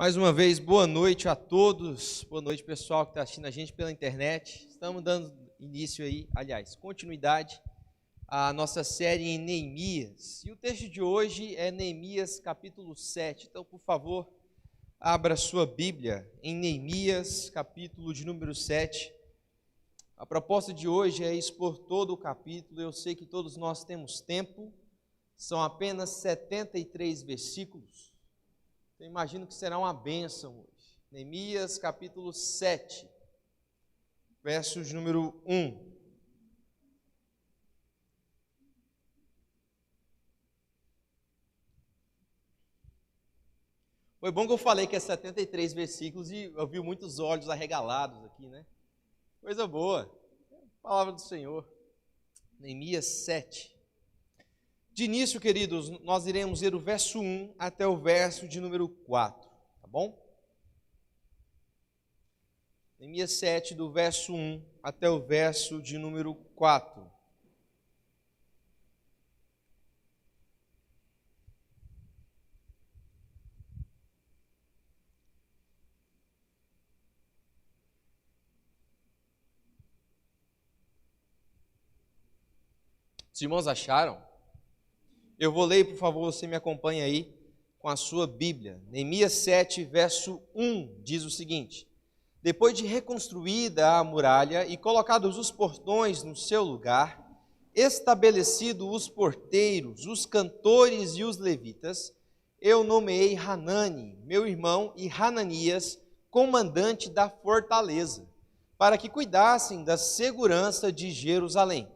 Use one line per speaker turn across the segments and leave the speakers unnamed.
Mais uma vez, boa noite a todos, boa noite pessoal que está assistindo a gente pela internet. Estamos dando início aí, continuidade à nossa série em Neemias. E o texto de hoje é Neemias capítulo 7. Então, por favor, abra sua Bíblia em Neemias capítulo de número 7. A proposta de hoje é expor todo o capítulo. Eu sei que todos nós temos tempo, são apenas 73 versículos. Eu imagino que será uma bênção hoje. Neemias capítulo 7, versos de número 1. Foi bom que eu falei que é 73 versículos e eu vi muitos olhos arregalados aqui, né? Coisa boa. Palavra do Senhor. Neemias 7. De início, queridos, nós iremos ler o verso 1 até o verso de número 4, tá bom? Neemias 7, do verso 1 até o verso de número 4. Os irmãos acharam? Eu vou ler, por favor, você me acompanha aí com a sua Bíblia. Neemias 7, verso 1, diz o seguinte: Depois de reconstruída a muralha e colocados os portões no seu lugar, estabelecido os porteiros, os cantores e os levitas, eu nomeei Hanani, meu irmão, e Hananias, comandante da fortaleza, para que cuidassem da segurança de Jerusalém.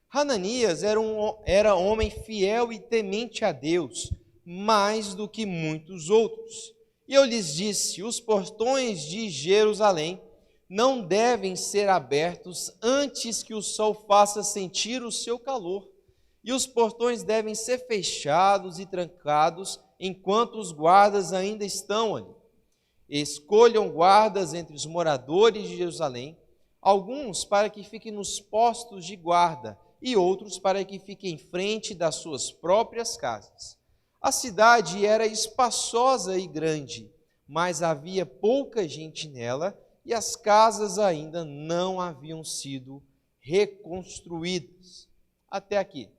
Hananias era homem fiel e temente a Deus, mais do que muitos outros. E eu lhes disse: os portões de Jerusalém não devem ser abertos antes que o sol faça sentir o seu calor, e os portões devem ser fechados e trancados enquanto os guardas ainda estão ali. Escolham guardas entre os moradores de Jerusalém, alguns para que fiquem nos postos de guarda, e outros para que fiquem em frente das suas próprias casas. A cidade era espaçosa e grande, mas havia pouca gente nela e as casas ainda não haviam sido reconstruídas. Até aqui.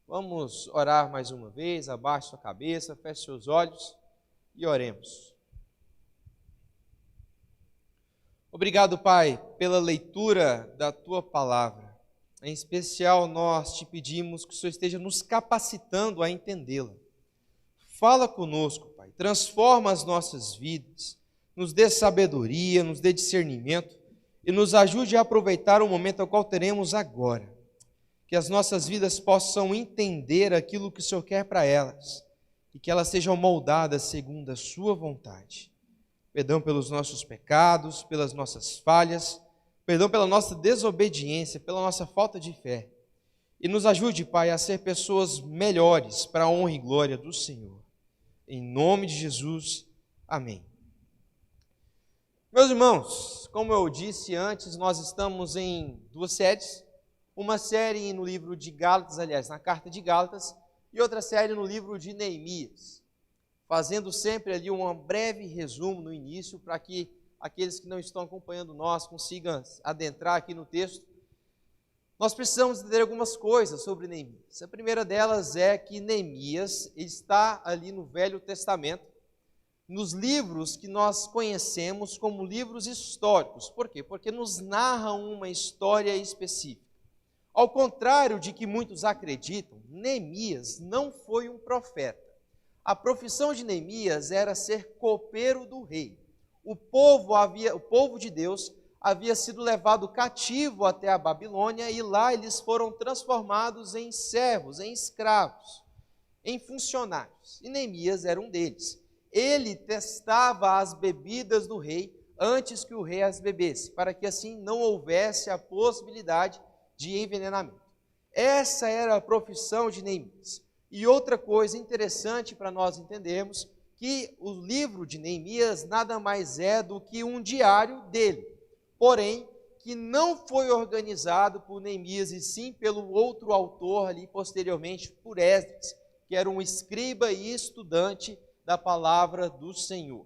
Vamos orar mais uma vez, abaixe sua cabeça, feche seus olhos e oremos. Obrigado, Pai, pela leitura da Tua palavra. Em especial, nós te pedimos que o Senhor esteja nos capacitando a entendê-la. Fala conosco, Pai, transforma as nossas vidas, nos dê sabedoria, nos dê discernimento e nos ajude a aproveitar o momento ao qual teremos agora. Que as nossas vidas possam entender aquilo que o Senhor quer para elas e que elas sejam moldadas segundo a sua vontade. Perdão pelos nossos pecados, pelas nossas falhas, perdão pela nossa desobediência, pela nossa falta de fé. E nos ajude, Pai, a ser pessoas melhores para a honra e glória do Senhor. Em nome de Jesus, amém. Meus irmãos, como eu disse antes, nós estamos em duas séries. Uma série no livro de Gálatas, aliás, na carta de Gálatas, e outra série no livro de Neemias. Fazendo sempre ali um breve resumo no início, para que aqueles que não estão acompanhando nós consigam adentrar aqui no texto. Nós precisamos entender algumas coisas sobre Neemias. A primeira delas é que Neemias está ali no Velho Testamento, nos livros que nós conhecemos como livros históricos. Por quê? Porque nos narram uma história específica. Ao contrário de que muitos acreditam, Neemias não foi um profeta. A profissão de Neemias era ser copeiro do rei. O povo de Deus havia sido levado cativo até a Babilônia e lá eles foram transformados em servos, em escravos, em funcionários. E Neemias era um deles. Ele testava as bebidas do rei antes que o rei as bebesse, para que assim não houvesse a possibilidade de envenenamento. Essa era a profissão de Neemias. E outra coisa interessante para nós entendermos, que o livro de Neemias nada mais é do que um diário dele, porém, que não foi organizado por Neemias, e sim pelo outro autor ali posteriormente, por Esdras, que era um escriba e estudante da palavra do Senhor.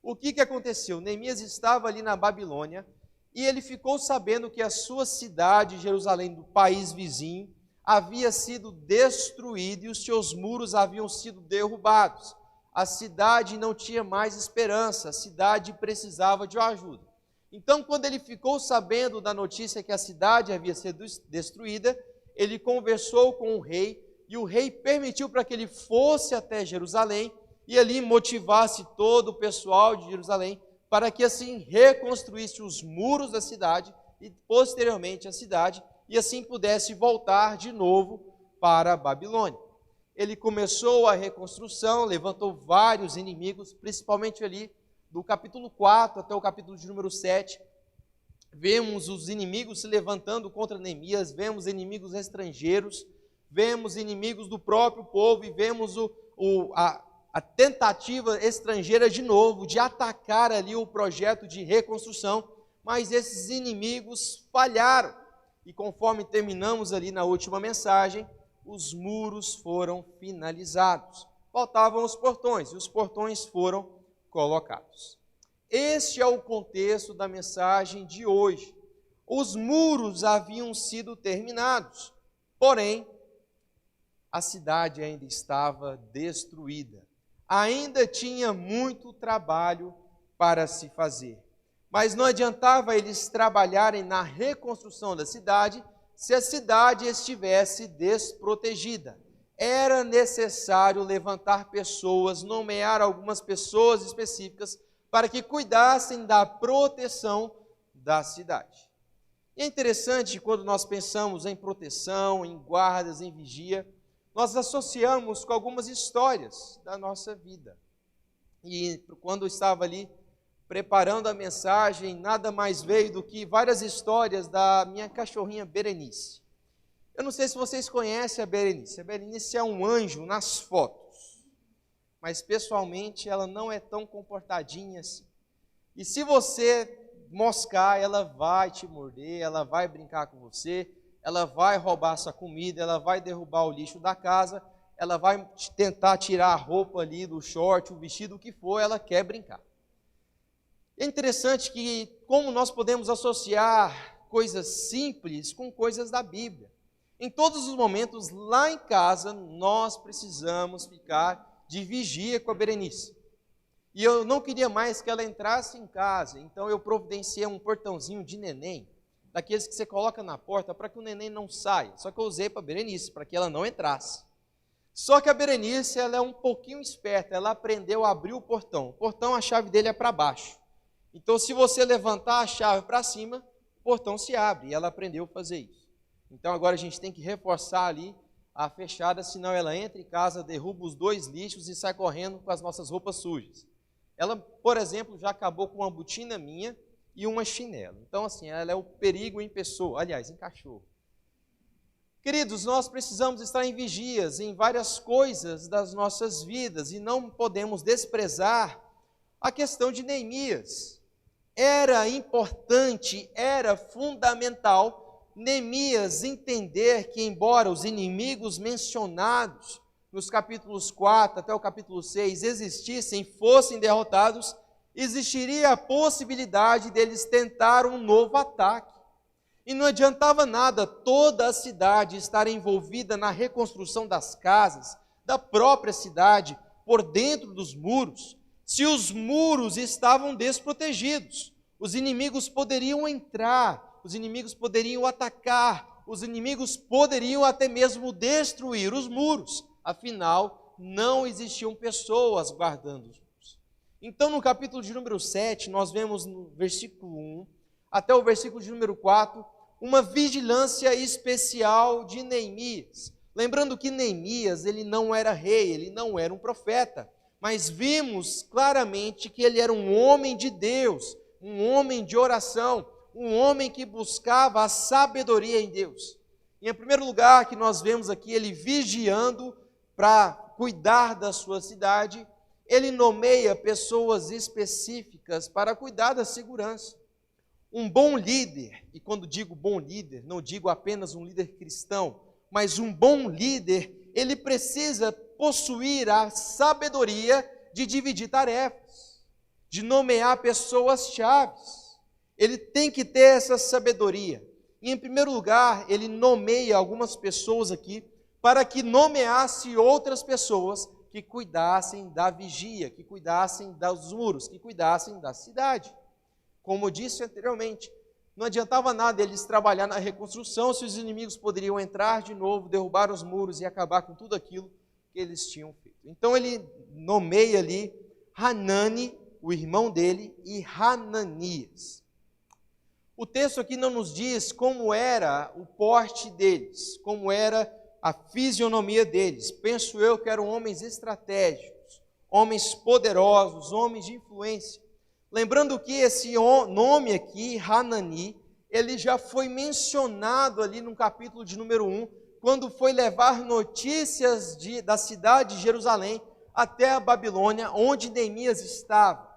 O que aconteceu? Neemias estava ali na Babilônia e ele ficou sabendo que a sua cidade, Jerusalém, do país vizinho, havia sido destruída e os seus muros haviam sido derrubados. A cidade não tinha mais esperança, a cidade precisava de ajuda. Então, quando ele ficou sabendo da notícia que a cidade havia sido destruída, ele conversou com o rei e o rei permitiu para que ele fosse até Jerusalém e ali motivasse todo o pessoal de Jerusalém para que assim reconstruísse os muros da cidade e posteriormente a cidade e assim pudesse voltar de novo para a Babilônia. Ele começou a reconstrução, levantou vários inimigos, principalmente ali do capítulo 4 até o capítulo de número 7. Vemos os inimigos se levantando contra Neemias, vemos inimigos estrangeiros, vemos inimigos do próprio povo e vemos a tentativa estrangeira de novo de atacar ali o projeto de reconstrução, mas esses inimigos falharam. E conforme terminamos ali na última mensagem, os muros foram finalizados. Faltavam os portões, e os portões foram colocados. Este é o contexto da mensagem de hoje. Os muros haviam sido terminados, porém, a cidade ainda estava destruída. Ainda tinha muito trabalho para se fazer. Mas não adiantava eles trabalharem na reconstrução da cidade se a cidade estivesse desprotegida. Era necessário levantar pessoas, nomear algumas pessoas específicas para que cuidassem da proteção da cidade. E é interessante quando nós pensamos em proteção, em guardas, em vigia, nós associamos com algumas histórias da nossa vida. E quando eu estava ali preparando a mensagem, nada mais veio do que várias histórias da minha cachorrinha Berenice. Eu não sei se vocês conhecem a Berenice. A Berenice é um anjo nas fotos, mas pessoalmente ela não é tão comportadinha assim. E se você moscar, ela vai te morder, ela vai brincar com você, ela vai roubar sua comida, ela vai derrubar o lixo da casa, ela vai tentar tirar a roupa ali do short, o vestido, o que for, ela quer brincar. É interessante que como nós podemos associar coisas simples com coisas da Bíblia. Em todos os momentos, lá em casa, nós precisamos ficar de vigia com a Berenice. E eu não queria mais que ela entrasse em casa, então eu providenciei um portãozinho de neném, daqueles que você coloca na porta para que o neném não saia. Só que eu usei para a Berenice, para que ela não entrasse. Só que a Berenice, ela é um pouquinho esperta, ela aprendeu a abrir o portão. O portão, a chave dele é para baixo. Então, se você levantar a chave para cima, o portão se abre, e ela aprendeu a fazer isso. Então, agora a gente tem que reforçar ali a fechada, senão ela entra em casa, derruba os 2 lixos e sai correndo com as nossas roupas sujas. Ela, por exemplo, já acabou com uma botina minha e uma chinela. Então, assim, ela é o perigo em pessoa, aliás, em cachorro. Queridos, nós precisamos estar em vigias em várias coisas das nossas vidas e não podemos desprezar a questão de Neemias. Era importante, era fundamental Neemias entender que, embora os inimigos mencionados nos capítulos 4 até o capítulo 6 existissem, fossem derrotados, existiria a possibilidade deles tentar um novo ataque. E não adiantava nada toda a cidade estar envolvida na reconstrução das casas, da própria cidade, por dentro dos muros, se os muros estavam desprotegidos. Os inimigos poderiam entrar, os inimigos poderiam atacar, os inimigos poderiam até mesmo destruir os muros. Afinal, não existiam pessoas guardando os muros. Então, no capítulo de número 7, nós vemos no versículo 1 até o versículo de número 4, uma vigilância especial de Neemias. Lembrando que Neemias, ele não era rei, ele não era um profeta, mas vimos claramente que ele era um homem de Deus, um homem de oração, um homem que buscava a sabedoria em Deus. E em primeiro lugar, que nós vemos aqui ele vigiando para cuidar da sua cidade, ele nomeia pessoas específicas para cuidar da segurança. Um bom líder, e quando digo bom líder, não digo apenas um líder cristão, mas um bom líder, ele precisa possuir a sabedoria de dividir tarefas, de nomear pessoas-chave. Ele tem que ter essa sabedoria. E, em primeiro lugar, ele nomeia algumas pessoas aqui para que nomeasse outras pessoas que cuidassem da vigia, que cuidassem dos muros, que cuidassem da cidade. Como eu disse anteriormente, não adiantava nada eles trabalhar na reconstrução se os inimigos poderiam entrar de novo, derrubar os muros e acabar com tudo aquilo que eles tinham feito. Então ele nomeia ali Hanani, o irmão dele, e Hananias. O texto aqui não nos diz como era o porte deles, como era a fisionomia deles. Penso eu que eram homens estratégicos, homens poderosos, homens de influência. Lembrando que esse nome aqui, Hanani, ele já foi mencionado ali no capítulo de número 1, quando foi levar notícias da cidade de Jerusalém até a Babilônia, onde Neemias estava.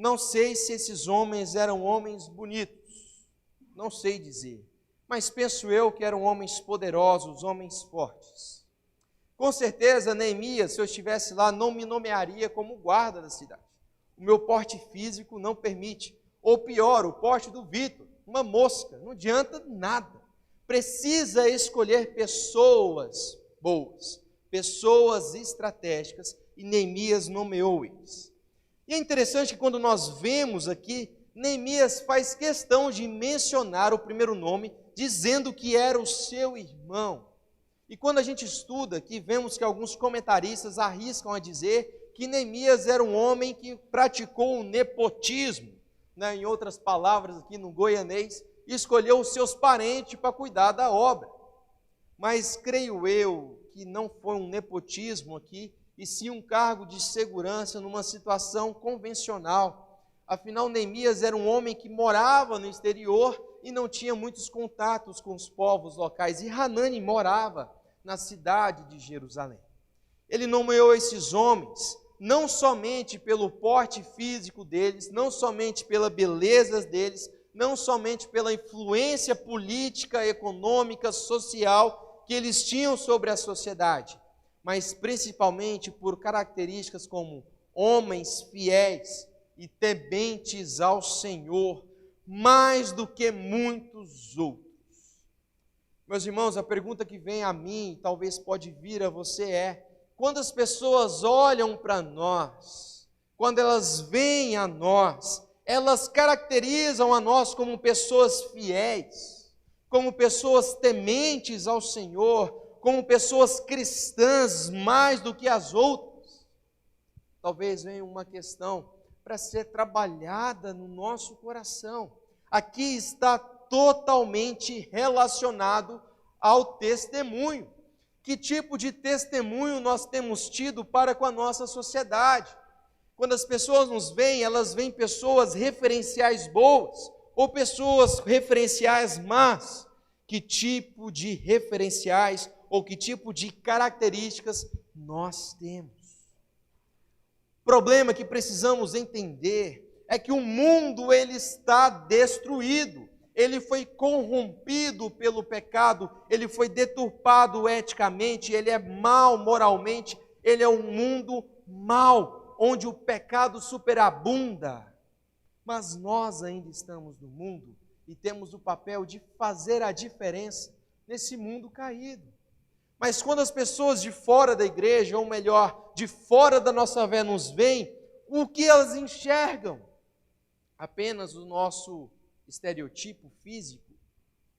Não sei se esses homens eram homens bonitos, não sei dizer, mas penso eu que eram homens poderosos, homens fortes. Com certeza, Neemias, se eu estivesse lá, não me nomearia como guarda da cidade. O meu porte físico não permite. Ou pior, o porte do Vitor, uma mosca, não adianta nada. Precisa escolher pessoas boas, pessoas estratégicas, e Neemias nomeou eles. E é interessante que quando nós vemos aqui, Neemias faz questão de mencionar o primeiro nome, dizendo que era o seu irmão. E quando a gente estuda aqui, vemos que alguns comentaristas arriscam a dizer que Neemias era um homem que praticou o nepotismo, né? Em outras palavras aqui no goianês, escolheu os seus parentes para cuidar da obra. Mas creio eu que não foi um nepotismo aqui, e sim um cargo de segurança numa situação convencional. Afinal, Neemias era um homem que morava no exterior e não tinha muitos contatos com os povos locais, e Hanani morava na cidade de Jerusalém. Ele nomeou esses homens não somente pelo porte físico deles, não somente pela beleza deles, não somente pela influência política, econômica, social que eles tinham sobre a sociedade, mas principalmente por características como homens fiéis e tementes ao Senhor, mais do que muitos outros. Meus irmãos, a pergunta que vem a mim, talvez pode vir a você, é: quando as pessoas olham para nós, quando elas veem a nós, elas caracterizam a nós como pessoas fiéis, como pessoas tementes ao Senhor, como pessoas cristãs mais do que as outras? Talvez venha uma questão para ser trabalhada no nosso coração. Aqui está totalmente relacionado ao testemunho. Que tipo de testemunho nós temos tido para com a nossa sociedade? Quando as pessoas nos veem, elas veem pessoas referenciais boas ou pessoas referenciais más. Que tipo de referenciais ou que tipo de características nós temos? O problema que precisamos entender é que o mundo ele está destruído. Ele foi corrompido pelo pecado, ele foi deturpado eticamente, ele é mau moralmente, ele é um mundo mau, onde o pecado superabunda. Mas nós ainda estamos no mundo e temos o papel de fazer a diferença nesse mundo caído. Mas quando as pessoas de fora da igreja, ou melhor, de fora da nossa fé nos veem, o que elas enxergam? Apenas o nosso estereotipo físico,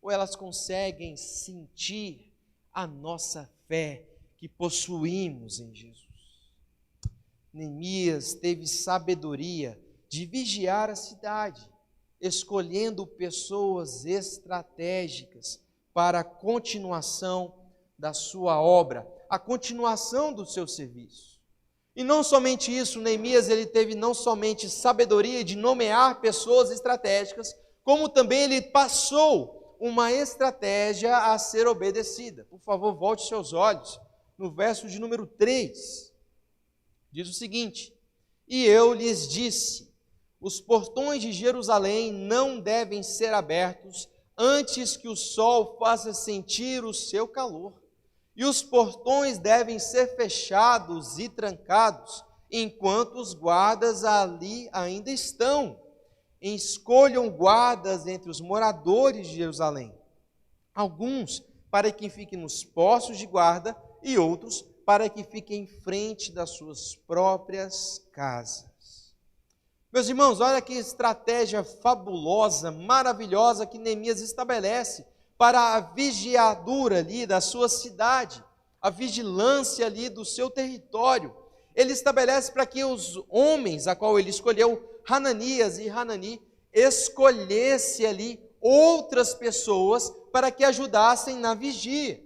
ou elas conseguem sentir a nossa fé que possuímos em Jesus? Neemias teve sabedoria de vigiar a cidade, escolhendo pessoas estratégicas para a continuação da sua obra, a continuação do seu serviço. E não somente isso, Neemias ele teve não somente sabedoria de nomear pessoas estratégicas, como também ele passou uma estratégia a ser obedecida. Por favor, volte seus olhos no verso de número 3. Diz o seguinte: e eu lhes disse, os portões de Jerusalém não devem ser abertos antes que o sol faça sentir o seu calor, e os portões devem ser fechados e trancados enquanto os guardas ali ainda estão. Escolham guardas entre os moradores de Jerusalém, alguns para que fiquem nos postos de guarda e outros para que fiquem em frente das suas próprias casas. Meus irmãos, olha que estratégia fabulosa, maravilhosa que Neemias estabelece para a vigiadura ali da sua cidade, a vigilância ali do seu território. Ele estabelece para que os homens, a qual ele escolheu, Hananias e Hanani, escolhesse ali outras pessoas para que ajudassem na vigia.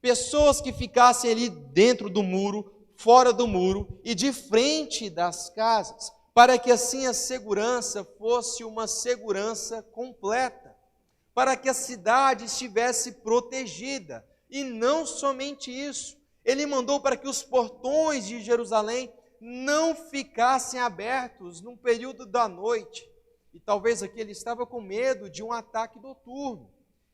Pessoas que ficassem ali dentro do muro, fora do muro e de frente das casas, para que assim a segurança fosse uma segurança completa, para que a cidade estivesse protegida. E não somente isso, ele mandou para que os portões de Jerusalém não ficassem abertos num período da noite. E talvez aqui ele estava com medo de um ataque noturno.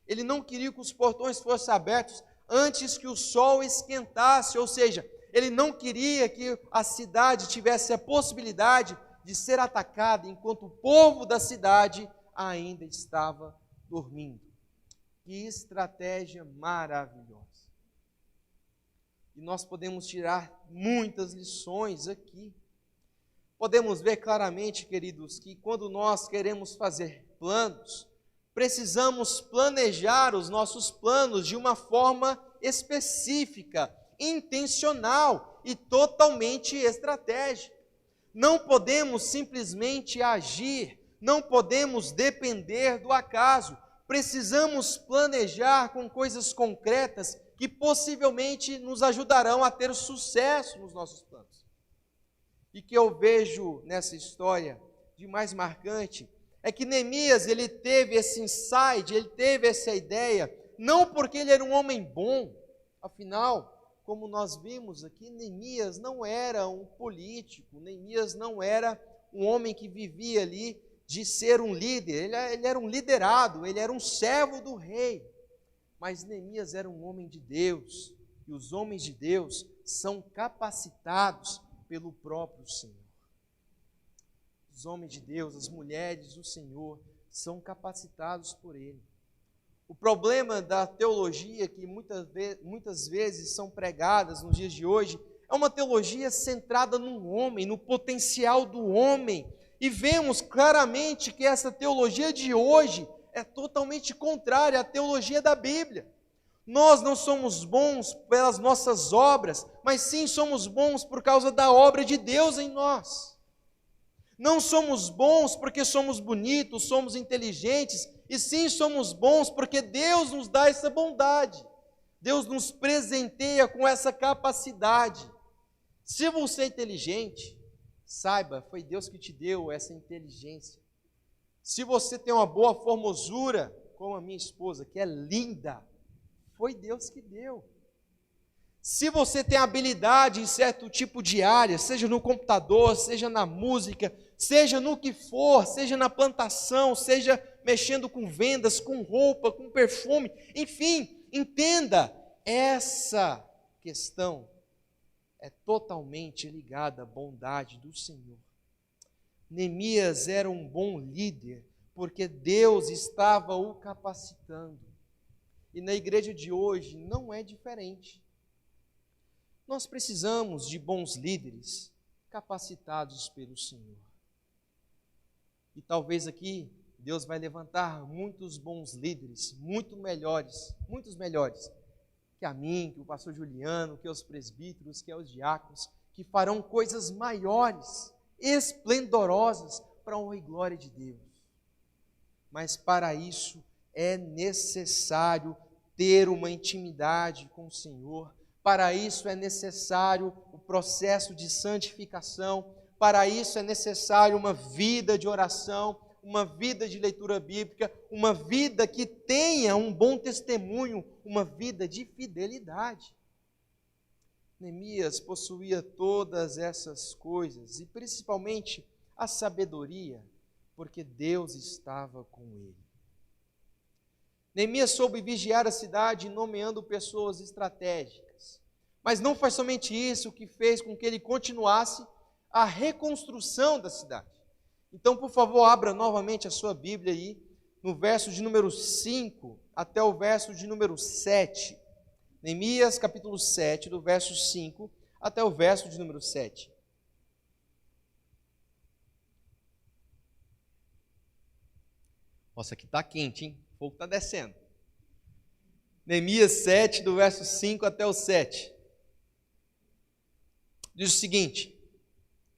Ele não queria que os portões fossem abertos antes que o sol esquentasse, ou seja, ele não queria que a cidade tivesse a possibilidade de ser atacada enquanto o povo da cidade ainda estava dormindo. Que estratégia maravilhosa! E nós podemos tirar muitas lições aqui. Podemos ver claramente, queridos, que quando nós queremos fazer planos, precisamos planejar os nossos planos de uma forma específica, intencional e totalmente estratégica. Não podemos simplesmente agir, não podemos depender do acaso. Precisamos planejar com coisas concretas que possivelmente nos ajudarão a ter sucesso nos nossos planos. E que eu vejo nessa história de mais marcante é que Neemias, ele teve esse insight, ele teve essa ideia, não porque ele era um homem bom, afinal, como nós vimos aqui, Neemias não era um político, Neemias não era um homem que vivia ali de ser um líder, ele era um liderado, ele era um servo do rei. Mas Neemias era um homem de Deus, e os homens de Deus são capacitados pelo próprio Senhor. Os homens de Deus, as mulheres do Senhor, são capacitados por Ele. O problema da teologia que muitas vezes são pregadas nos dias de hoje é uma teologia centrada no homem, no potencial do homem. E vemos claramente que essa teologia de hoje é totalmente contrária à teologia da Bíblia. Nós não somos bons pelas nossas obras, mas sim somos bons por causa da obra de Deus em nós. Não somos bons porque somos bonitos, somos inteligentes, e sim somos bons porque Deus nos dá essa bondade. Deus nos presenteia com essa capacidade. Se você é inteligente, saiba, foi Deus que te deu essa inteligência. Se você tem uma boa formosura, como a minha esposa, que é linda, foi Deus que deu. Se você tem habilidade em certo tipo de área, seja no computador, seja na música, seja no que for, seja na plantação, seja mexendo com vendas, com roupa, com perfume, enfim, entenda, essa questão é totalmente ligada à bondade do Senhor. Neemias era um bom líder, porque Deus estava o capacitando. E na igreja de hoje não é diferente. Nós precisamos de bons líderes capacitados pelo Senhor. E talvez aqui Deus vai levantar muitos bons líderes, muitos melhores que a mim, que o pastor Juliano, que os presbíteros, que os diáconos, que farão coisas maiores, esplendorosas para a honra e glória de Deus. Mas para isso é necessário ter uma intimidade com o Senhor. Para isso é necessário o processo de santificação. Para isso é necessário uma vida de oração, uma vida de leitura bíblica, uma vida que tenha um bom testemunho, uma vida de fidelidade. Neemias possuía todas essas coisas, e principalmente a sabedoria, porque Deus estava com ele. Neemias soube vigiar a cidade, nomeando pessoas estratégicas. Mas não foi somente isso que fez com que ele continuasse a reconstrução da cidade. Então, por favor, abra novamente a sua Bíblia aí, no verso de número 5 até o verso de número 7. Neemias, capítulo 7, do verso 5 até o verso de número 7. Nossa, aqui está quente, hein? O fogo está descendo. Neemias 7, do verso 5 até o 7. Diz o seguinte: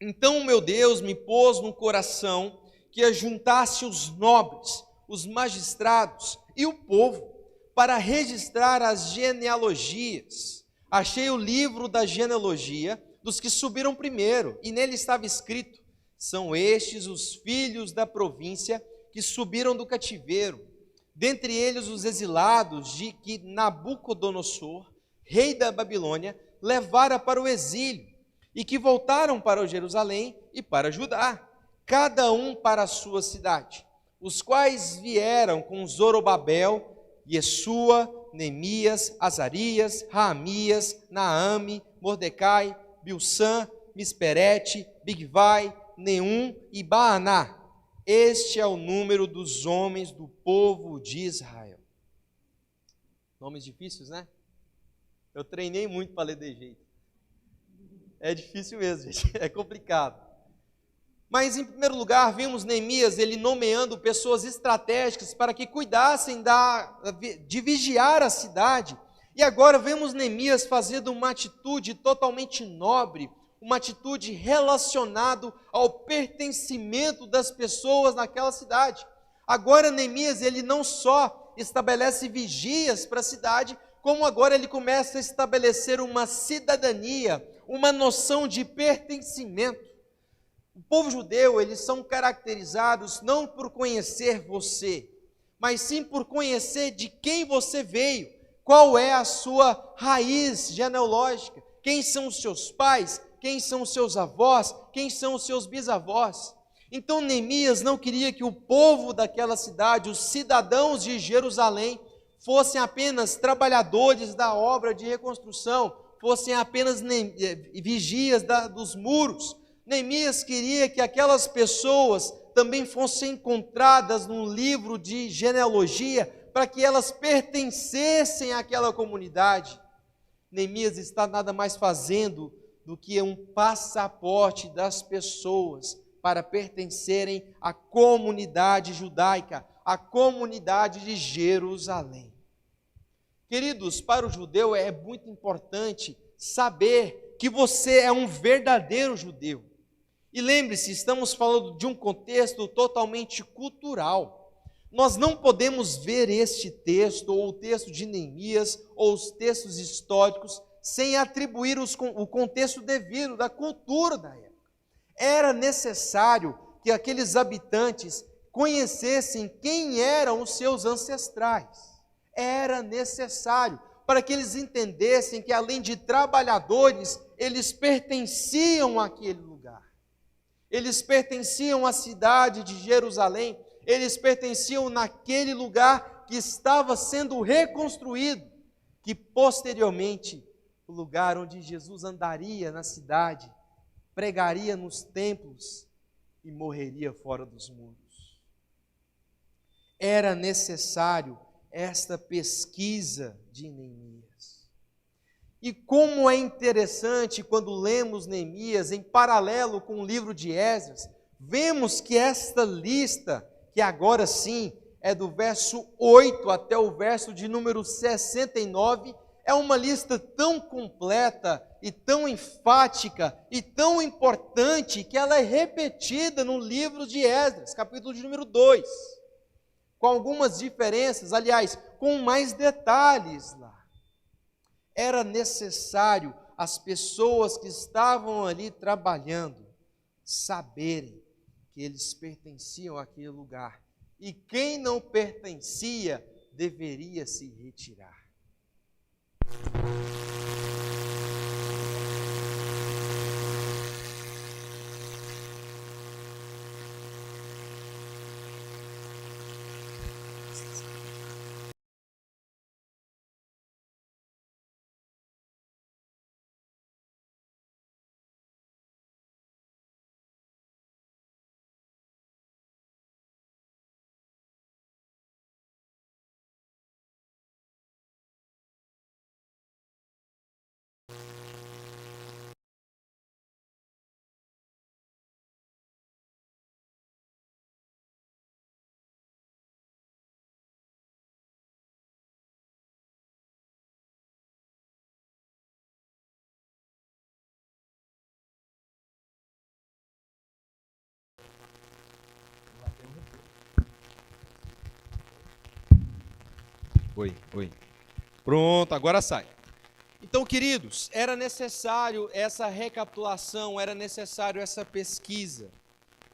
Então o meu Deus me pôs no coração que ajuntasse os nobres, os magistrados e o povo, para registrar as genealogias. Achei o livro da genealogia dos que subiram primeiro, e nele estava escrito: são estes os filhos da província que subiram do cativeiro, dentre eles os exilados de que Nabucodonosor, rei da Babilônia, levara para o exílio, e que voltaram para Jerusalém e para Judá, cada um para a sua cidade, os quais vieram com Zorobabel, Jesua, Neemias, Azarias, Raamias, Naame, Mordecai, Bilsã, Misperete, Bigvai, Neum e Baaná. Este é o número dos homens do povo de Israel. Nomes difíceis, né? Eu treinei muito para ler de jeito. É difícil mesmo, gente. É complicado. Mas, em primeiro lugar, vimos Neemias, ele nomeando pessoas estratégicas para que cuidassem de vigiar a cidade. E agora vemos Neemias fazendo uma atitude totalmente nobre, uma atitude relacionada ao pertencimento das pessoas naquela cidade. Agora Neemias, ele não só estabelece vigias para a cidade, como agora ele começa a estabelecer uma cidadania, uma noção de pertencimento. O povo judeu, eles são caracterizados não por conhecer você, mas sim por conhecer de quem você veio, qual é a sua raiz genealógica, quem são os seus pais, quem são os seus avós, quem são os seus bisavós. Então Neemias não queria que o povo daquela cidade, os cidadãos de Jerusalém, fossem apenas trabalhadores da obra de reconstrução, fossem apenas vigias dos muros. Neemias queria que aquelas pessoas também fossem encontradas num livro de genealogia, para que elas pertencessem àquela comunidade. Neemias está nada mais fazendo do que um passaporte das pessoas para pertencerem à comunidade judaica, à comunidade de Jerusalém. Queridos, para o judeu é muito importante saber que você é um verdadeiro judeu. E lembre-se, estamos falando de um contexto totalmente cultural. Nós não podemos ver este texto, ou o texto de Neemias, ou os textos históricos, sem atribuir o contexto devido da cultura da época. Era necessário que aqueles habitantes conhecessem quem eram os seus ancestrais. Era necessário para que eles entendessem que, além de trabalhadores, eles pertenciam àquele lugar. Eles pertenciam à cidade de Jerusalém, eles pertenciam naquele lugar que estava sendo reconstruído, que posteriormente, o lugar onde Jesus andaria na cidade, pregaria nos templos e morreria fora dos muros. Era necessário esta pesquisa de Neemias. E como é interessante quando lemos Neemias em paralelo com o livro de Esdras, vemos que esta lista, que agora sim é do verso 8 até o verso de número 69, é uma lista tão completa e tão enfática e tão importante que ela é repetida no livro de Esdras, capítulo de número 2, com algumas diferenças, aliás, com mais detalhes lá. Era necessário as pessoas que estavam ali trabalhando saberem que eles pertenciam àquele lugar, e quem não pertencia deveria se retirar. Oi. Pronto, agora sai. Então, queridos, era necessário essa recapitulação, era necessário essa pesquisa.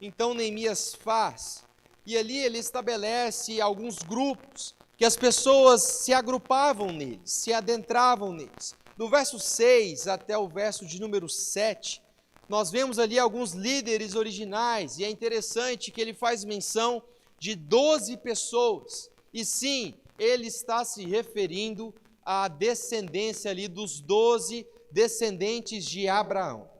Então, Neemias faz, e ali ele estabelece alguns grupos, que as pessoas se agrupavam neles, se adentravam neles. Do verso 6 até o verso de número 7, nós vemos ali alguns líderes originais, e é interessante que ele faz menção de 12 pessoas. E sim, ele está se referindo à descendência ali dos 12 descendentes de Abraão.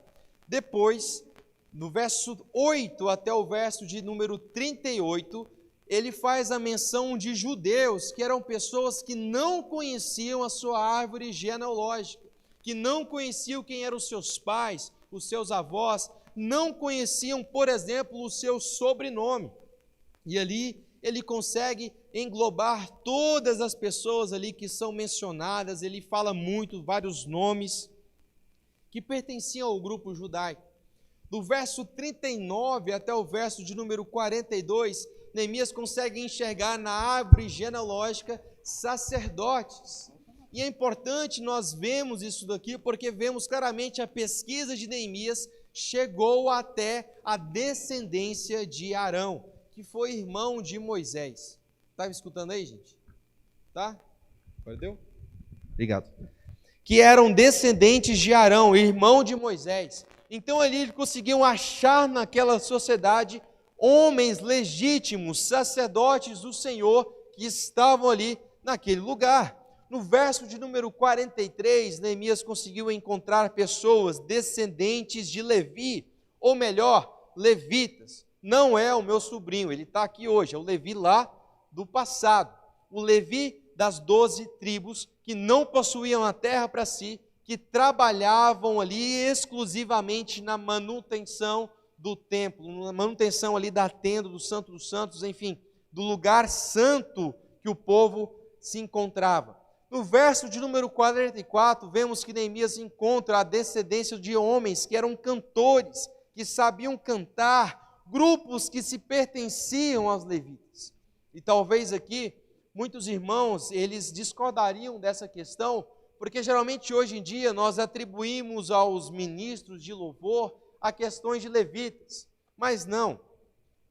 Depois, no verso 8 até o verso de número 38, ele faz a menção de judeus, que eram pessoas que não conheciam a sua árvore genealógica, que não conheciam quem eram os seus pais, os seus avós, não conheciam, por exemplo, o seu sobrenome. E ali ele consegue englobar todas as pessoas ali que são mencionadas, ele fala muito, vários nomes que pertenciam ao grupo judaico. Do verso 39 até o verso de número 42, Neemias consegue enxergar na árvore genealógica sacerdotes. E é importante nós vermos isso daqui, porque vemos claramente a pesquisa de Neemias chegou até a descendência de Arão, que foi irmão de Moisés. Estava escutando aí, gente? Tá? Agora deu? Obrigado. Que eram descendentes de Arão, irmão de Moisés. Então ali eles conseguiam achar naquela sociedade homens legítimos, sacerdotes do Senhor, que estavam ali naquele lugar. No verso de número 43, Neemias conseguiu encontrar pessoas descendentes de Levi, ou melhor, levitas. Não é o meu sobrinho, ele está aqui hoje, é o Levi lá do passado. O Levi das 12 tribos que não possuíam a terra para si, que trabalhavam ali exclusivamente na manutenção do templo, na manutenção ali da tenda, do Santo dos Santos, enfim, do lugar santo que o povo se encontrava. No verso de número 44, vemos que Neemias encontra a descendência de homens que eram cantores, que sabiam cantar, grupos que se pertenciam aos levitas. E talvez aqui, muitos irmãos, eles discordariam dessa questão, porque geralmente hoje em dia nós atribuímos aos ministros de louvor a questões de levitas, mas não.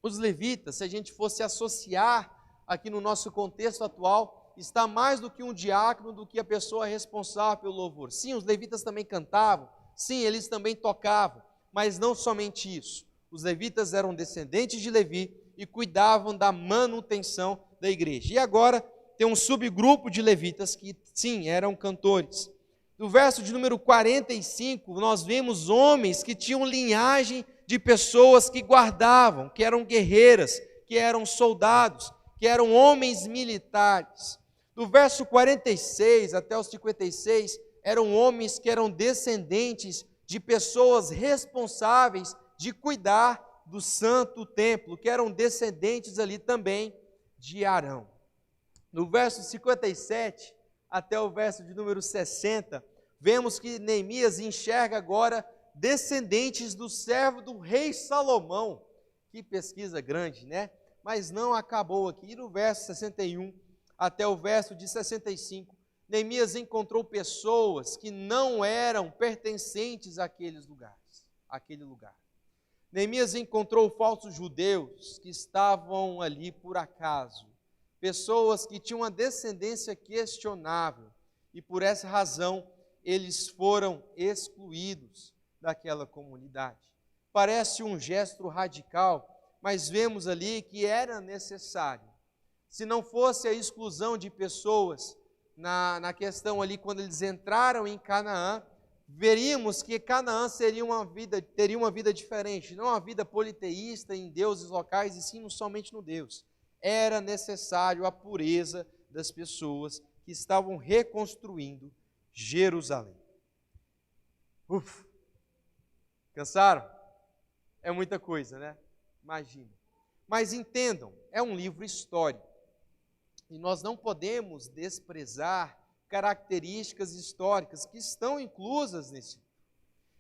Os levitas, se a gente fosse associar aqui no nosso contexto atual, está mais do que um diácono, do que a pessoa responsável pelo louvor. Sim, os levitas também cantavam, sim, eles também tocavam, mas não somente isso. Os levitas eram descendentes de Levi e cuidavam da manutenção da igreja. E agora tem um subgrupo de levitas que, sim, eram cantores. No verso de número 45, nós vemos homens que tinham linhagem de pessoas que guardavam, que eram guerreiras, que eram soldados, que eram homens militares. Do verso 46 até os 56, eram homens que eram descendentes de pessoas responsáveis de cuidar do santo templo, que eram descendentes ali também de Arão. No verso 57 até o verso de número 60, vemos que Neemias enxerga agora descendentes do servo do rei Salomão. Que pesquisa grande, né? Mas não acabou aqui. E no verso 61 até o verso de 65, Neemias encontrou pessoas que não eram pertencentes àquele lugar. Neemias encontrou falsos judeus que estavam ali por acaso, pessoas que tinham uma descendência questionável, e por essa razão eles foram excluídos daquela comunidade. Parece um gesto radical, mas vemos ali que era necessário. Se não fosse a exclusão de pessoas na questão ali, quando eles entraram em Canaã, veríamos que Canaã teria uma vida diferente, não uma vida politeísta em deuses locais, e sim somente no Deus. Era necessário a pureza das pessoas que estavam reconstruindo Jerusalém. Cansaram? É muita coisa, né? Imagina. Mas entendam, é um livro histórico. E nós não podemos desprezar características históricas que estão inclusas nesse livro.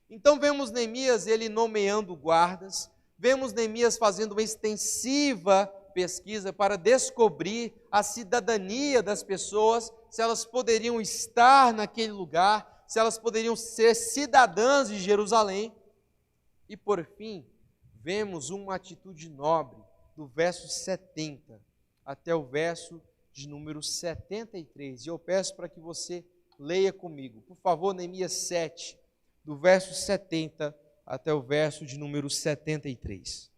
Então vemos Neemias, ele nomeando guardas, vemos Neemias fazendo uma extensiva pesquisa para descobrir a cidadania das pessoas, se elas poderiam estar naquele lugar, se elas poderiam ser cidadãs de Jerusalém. E por fim, vemos uma atitude nobre do verso 70 até o verso de número 73. E eu peço para que você leia comigo. Por favor, Neemias 7, do verso 70 até o verso de número 73.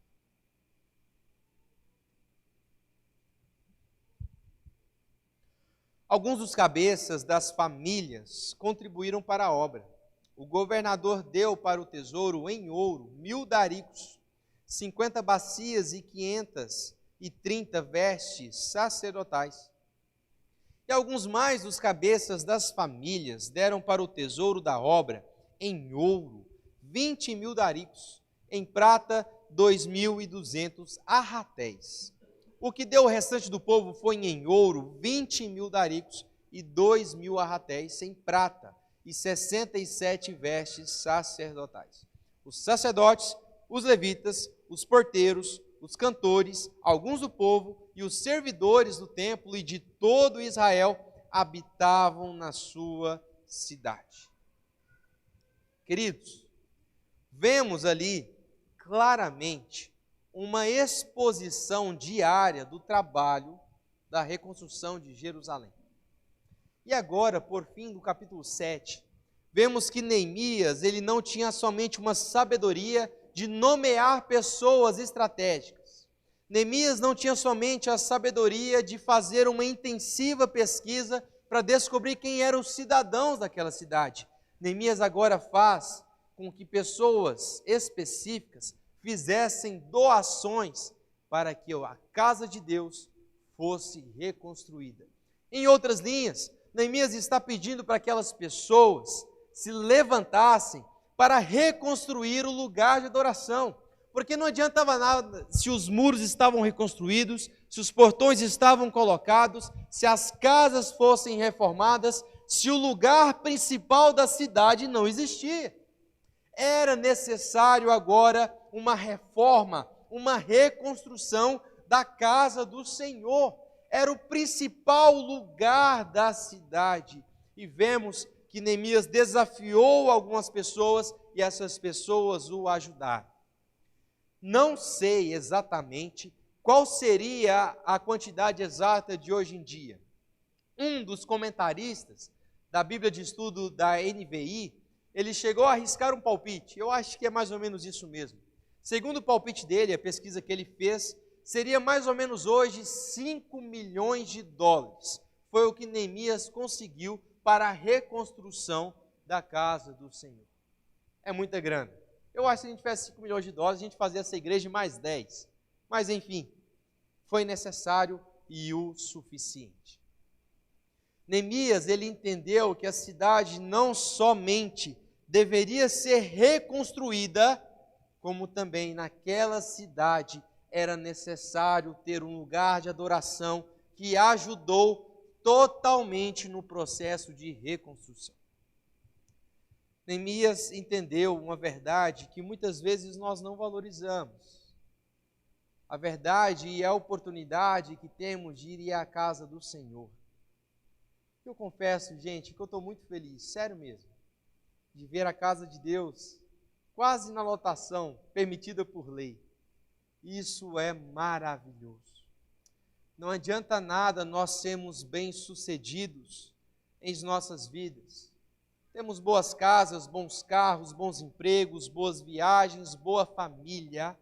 Alguns dos cabeças das famílias contribuíram para a obra. O governador deu para o tesouro em ouro 1.000 daricos, 50 bacias e 530 vestes sacerdotais. E alguns mais dos cabeças das famílias deram para o tesouro da obra em ouro 20.000 daricos, em prata 2.200 arratéis. O que deu o restante do povo foi em ouro 20.000 daricos e 2.000 arratéis em prata e 67 vestes sacerdotais. Os sacerdotes, os levitas, os porteiros, os cantores, alguns do povo e os servidores do templo e de todo Israel habitavam na sua cidade. Queridos, vemos ali claramente uma exposição diária do trabalho da reconstrução de Jerusalém. E agora, por fim do capítulo 7, vemos que Neemias, ele não tinha somente uma sabedoria de nomear pessoas estratégicas. Neemias não tinha somente a sabedoria de fazer uma intensiva pesquisa para descobrir quem eram os cidadãos daquela cidade. Neemias agora faz com que pessoas específicas fizessem doações para que a casa de Deus fosse reconstruída. Em outras linhas, Neemias está pedindo para que aquelas pessoas se levantassem para reconstruir o lugar de adoração, porque não adiantava nada se os muros estavam reconstruídos, se os portões estavam colocados, se as casas fossem reformadas, se o lugar principal da cidade não existia. Era necessário agora uma reforma, uma reconstrução da casa do Senhor. Era o principal lugar da cidade. E vemos que Neemias desafiou algumas pessoas e essas pessoas o ajudaram. Não sei exatamente qual seria a quantidade exata de hoje em dia. Um dos comentaristas da Bíblia de Estudo da NVI, ele chegou a arriscar um palpite. Eu acho que é mais ou menos isso mesmo. Segundo o palpite dele, a pesquisa que ele fez, seria mais ou menos hoje 5 milhões de dólares. Foi o que Neemias conseguiu para a reconstrução da casa do Senhor. É muita grana. Eu acho que se a gente tivesse 5 milhões de dólares, a gente fazia essa igreja mais 10. Mas enfim, foi necessário e o suficiente. Neemias, ele entendeu que a cidade não somente deveria ser reconstruída, como também naquela cidade era necessário ter um lugar de adoração que ajudou totalmente no processo de reconstrução. Neemias entendeu uma verdade que muitas vezes nós não valorizamos. A verdade e a oportunidade que temos de ir à casa do Senhor. Eu confesso, gente, que eu estou muito feliz, sério mesmo, de ver a casa de Deus quase na lotação permitida por lei. Isso é maravilhoso. Não adianta nada nós sermos bem-sucedidos em nossas vidas. Temos boas casas, bons carros, bons empregos, boas viagens, boa família,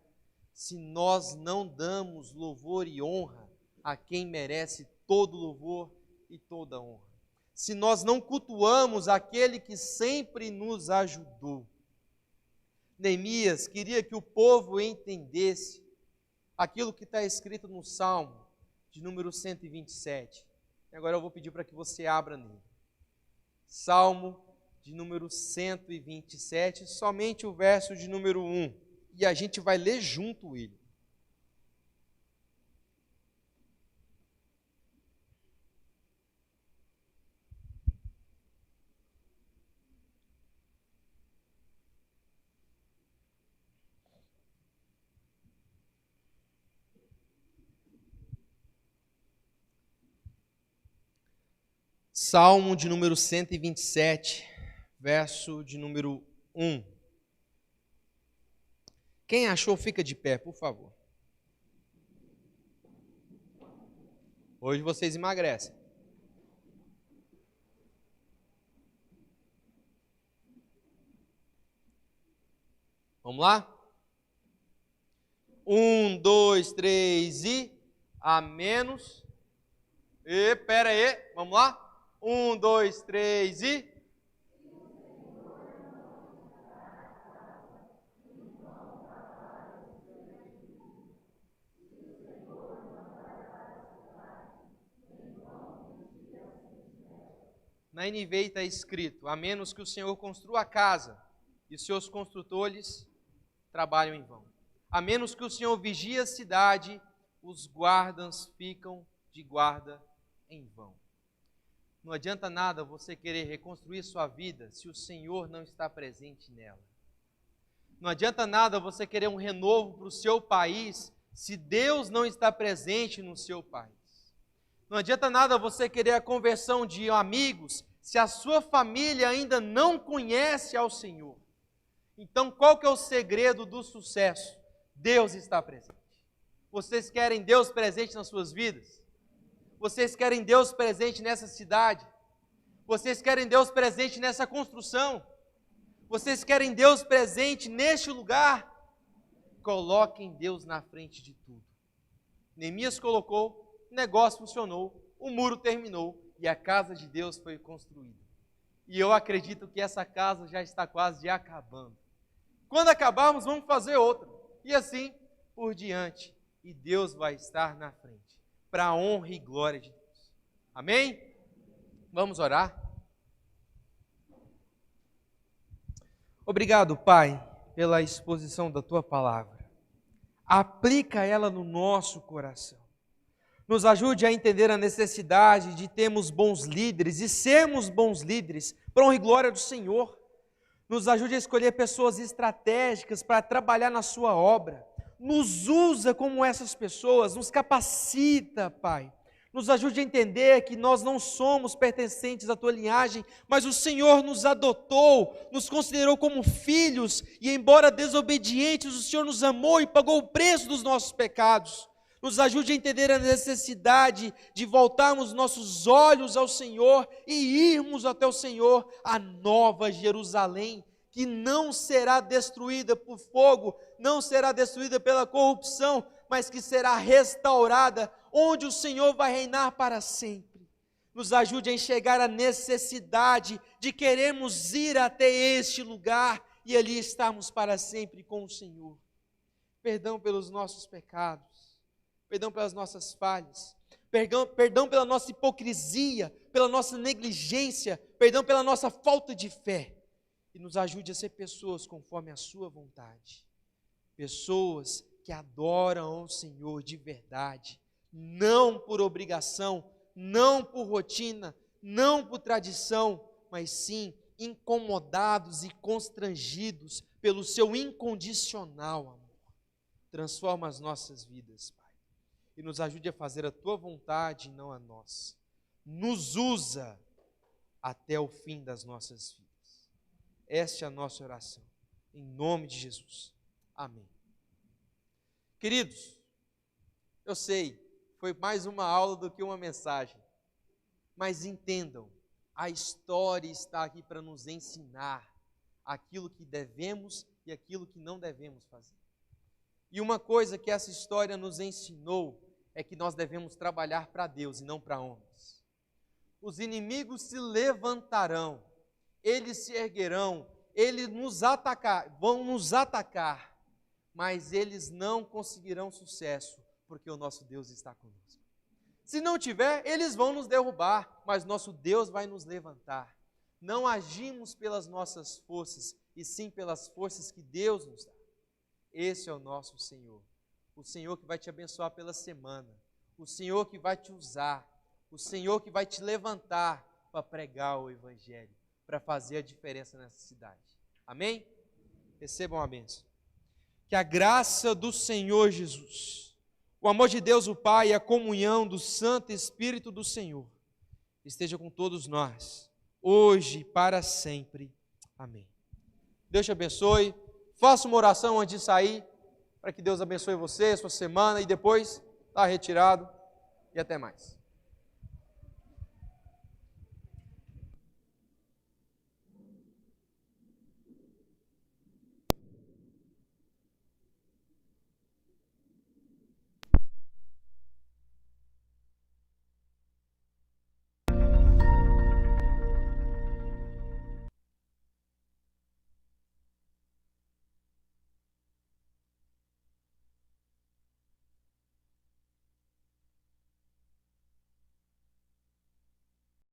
se nós não damos louvor e honra a quem merece todo louvor e toda honra. Se nós não cultuamos aquele que sempre nos ajudou. Neemias queria que o povo entendesse aquilo que está escrito no Salmo de número 127. E agora eu vou pedir para que você abra nele. Salmo de número 127, somente o verso de número 1. E a gente vai ler junto ele. Salmo de número 127, verso de número 1. Quem achou, fica de pé, por favor. Hoje vocês emagrecem. Vamos lá? 1, 2, 3 e... A menos... Pera aí, vamos lá? 1, 2, 3 e... Na NVI está escrito, a menos que o Senhor construa a casa e os seus construtores trabalham em vão. A menos que o Senhor vigie a cidade, os guardas ficam de guarda em vão. Não adianta nada você querer reconstruir sua vida se o Senhor não está presente nela. Não adianta nada você querer um renovo para o seu país se Deus não está presente no seu país. Não adianta nada você querer a conversão de amigos se a sua família ainda não conhece ao Senhor. Então, qual que é o segredo do sucesso? Deus está presente. Vocês querem Deus presente nas suas vidas? Vocês querem Deus presente nessa cidade? Vocês querem Deus presente nessa construção? Vocês querem Deus presente neste lugar? Coloquem Deus na frente de tudo. Neemias colocou, o negócio funcionou, o muro terminou e a casa de Deus foi construída. E eu acredito que essa casa já está quase acabando. Quando acabarmos, vamos fazer outra. E assim por diante. E Deus vai estar na frente. Para a honra e glória de Deus. Amém? Vamos orar? Obrigado, Pai, pela exposição da Tua palavra. Aplica ela no nosso coração. Nos ajude a entender a necessidade de termos bons líderes e sermos bons líderes para a honra e glória do Senhor. Nos ajude a escolher pessoas estratégicas para trabalhar na Sua obra. Nos usa como essas pessoas, nos capacita, Pai. Nos ajude a entender que nós não somos pertencentes à Tua linhagem, mas o Senhor nos adotou, nos considerou como filhos, e embora desobedientes, o Senhor nos amou e pagou o preço dos nossos pecados. Nos ajude a entender a necessidade de voltarmos nossos olhos ao Senhor e irmos até o Senhor, a nova Jerusalém, que não será destruída por fogo, não será destruída pela corrupção, mas que será restaurada, onde o Senhor vai reinar para sempre. Nos ajude a enxergar a necessidade de querermos ir até este lugar e ali estarmos para sempre com o Senhor. Perdão pelos nossos pecados, perdão pelas nossas falhas, perdão pela nossa hipocrisia, pela nossa negligência, perdão pela nossa falta de fé. E nos ajude a ser pessoas conforme a Sua vontade. Pessoas que adoram ao Senhor de verdade, não por obrigação, não por rotina, não por tradição, mas sim incomodados e constrangidos pelo Seu incondicional amor. Transforma as nossas vidas, Pai, e nos ajude a fazer a Tua vontade e não a nossa. Nos usa até o fim das nossas vidas. Esta é a nossa oração, em nome de Jesus. Amém. Queridos, eu sei, foi mais uma aula do que uma mensagem, mas entendam, a história está aqui para nos ensinar aquilo que devemos e aquilo que não devemos fazer. E uma coisa que essa história nos ensinou é que nós devemos trabalhar para Deus e não para homens. Os inimigos se levantarão, eles se erguerão, eles vão nos atacar, mas eles não conseguirão sucesso, porque o nosso Deus está conosco. Se não tiver, eles vão nos derrubar, mas nosso Deus vai nos levantar. Não agimos pelas nossas forças, e sim pelas forças que Deus nos dá. Esse é o nosso Senhor. O Senhor que vai te abençoar pela semana. O Senhor que vai te usar. O Senhor que vai te levantar para pregar o Evangelho, para fazer a diferença nessa cidade. Amém? Recebam a bênção. Que a graça do Senhor Jesus, o amor de Deus o Pai e a comunhão do Santo Espírito do Senhor esteja com todos nós, hoje e para sempre. Amém. Deus te abençoe. Faça uma oração antes de sair, para que Deus abençoe você, sua semana, e depois está retirado. E até mais.